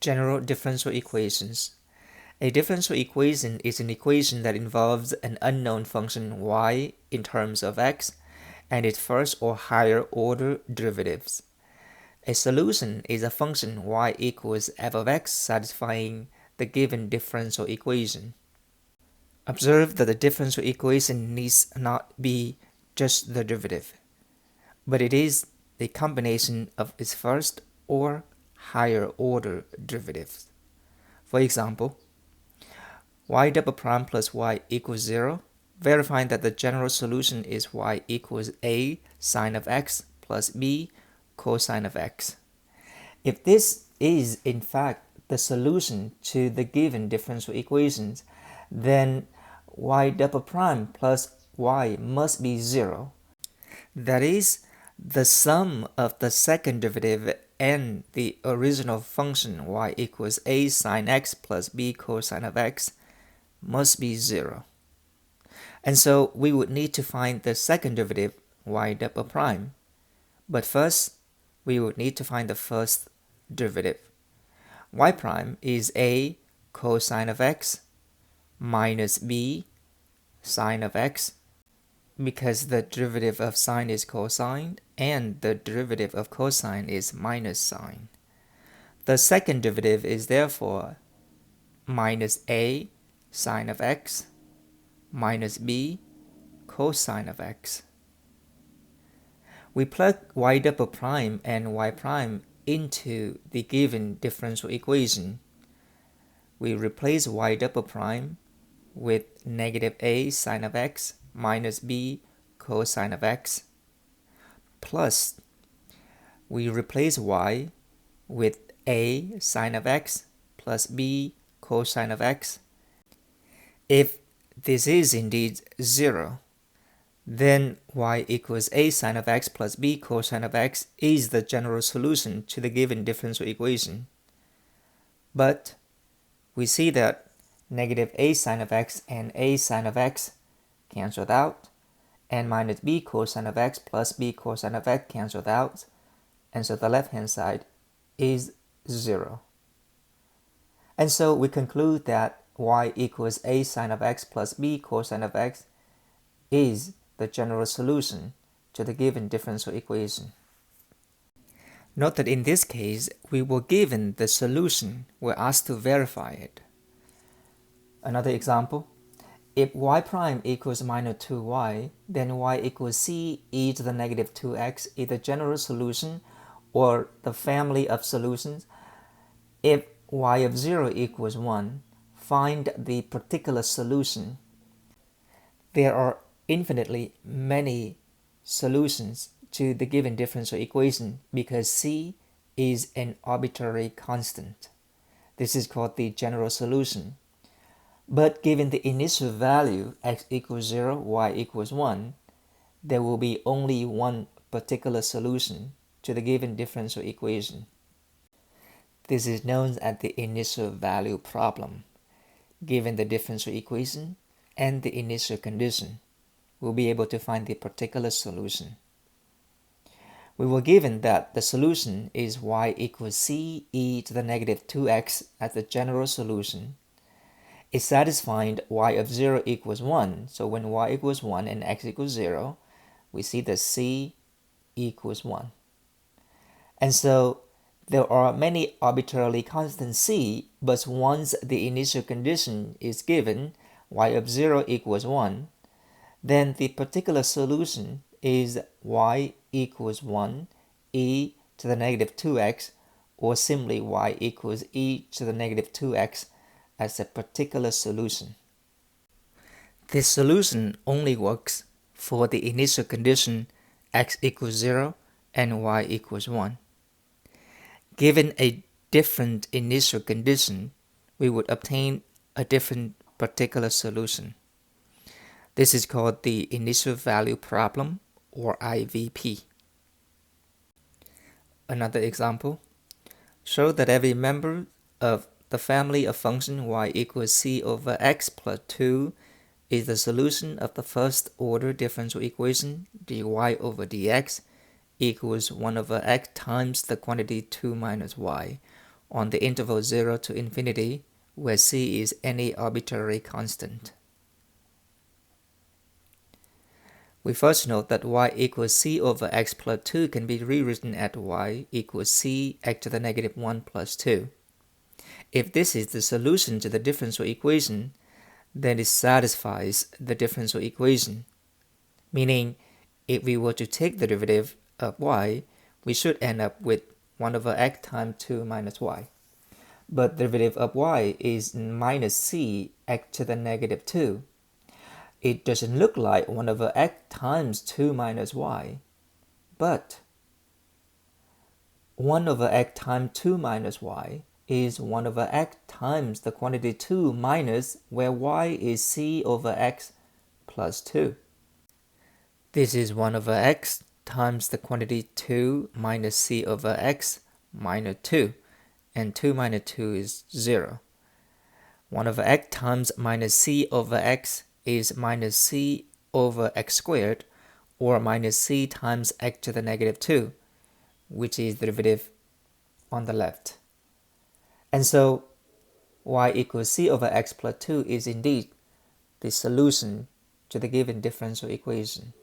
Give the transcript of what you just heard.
General differential equations. A differential equation is an equation that involves an unknown function y in terms of x and its first or higher order derivatives. A solution is a function y equals f of x satisfying the given differential equation. Observe that the differential equation needs not be just the derivative, but it is the combination of its first or higher order derivatives. For example, y double prime plus y equals 0, verifying that the general solution is y equals a sine of x plus b cosine of x. If this is in fact the solution to the given differential equations, then y double prime plus y must be 0. That is, the sum of the second derivative and the original function y equals a sine x plus b cosine of x must be 0. And so we would need to find the second derivative y double prime. But first, we would need to find the first derivative. Y prime is a cosine of x minus b sine of x, because the derivative of sine is cosine and the derivative of cosine is minus sine. The second derivative is therefore minus a sine of x minus b cosine of x. We plug y double prime and y prime into the given differential equation. We replace y double prime with negative a sine of x minus b cosine of x, plus we replace y with a sine of x plus b cosine of x. If this is indeed 0, then y equals a sine of x plus b cosine of x is the general solution to the given differential equation. But we see that negative a sine of x and a sine of x canceled out, and minus b cosine of x plus b cosine of x canceled out, and so the left hand side is 0. And so we conclude that y equals a sine of x plus b cosine of x is the general solution to the given differential equation. Note that in this case, we were given the solution, we're asked to verify it. Another example, if y prime equals minus 2y, then y equals c e to the negative 2x is the general solution or the family of solutions. If y of 0 equals 1, find the particular solution. There are infinitely many solutions to the given differential equation because c is an arbitrary constant. This is called the general solution. But given the initial value x equals 0, y equals 1, there will be only one particular solution to the given differential equation. This is known as the initial value problem. Given the differential equation and the initial condition, we'll be able to find the particular solution. We were given that the solution is y equals c e to the negative 2x as the general solution. It's satisfying y of 0 equals 1. So when y equals 1 and x equals 0, we see that c equals 1. And so there are many arbitrarily constant c, but once the initial condition is given, y of 0 equals 1, then the particular solution is y equals 1 e to the negative 2x, or simply y equals e to the negative 2x as a particular solution. This solution only works for the initial condition x equals 0 and y equals 1. Given a different initial condition, we would obtain a different particular solution. This is called the initial value problem, or IVP. Another example, show that every member of the family of function y equals c over x plus 2 is the solution of the first order differential equation dy over dx equals 1 over x times the quantity 2 minus y, on the interval 0 to infinity, where c is any arbitrary constant. We first note that y equals c over x plus 2 can be rewritten at y equals c x to the negative 1 plus 2. If this is the solution to the differential equation, then it satisfies the differential equation. Meaning, if we were to take the derivative of y, we should end up with 1 over x times 2 minus y. But the derivative of y is minus c x to the negative 2. It doesn't look like 1 over x times 2 minus y, but 1 over x times 2 minus y is 1 over x times the quantity 2 minus where y is c over x plus 2. This is 1 over x times the quantity 2 minus c over x minus 2, and 2 minus 2 is 0. 1 over x times minus c over x is minus c over x squared, or minus c times x to the negative 2, which is the derivative on the left. And so y equals c over x plus 2 is indeed the solution to the given differential equation.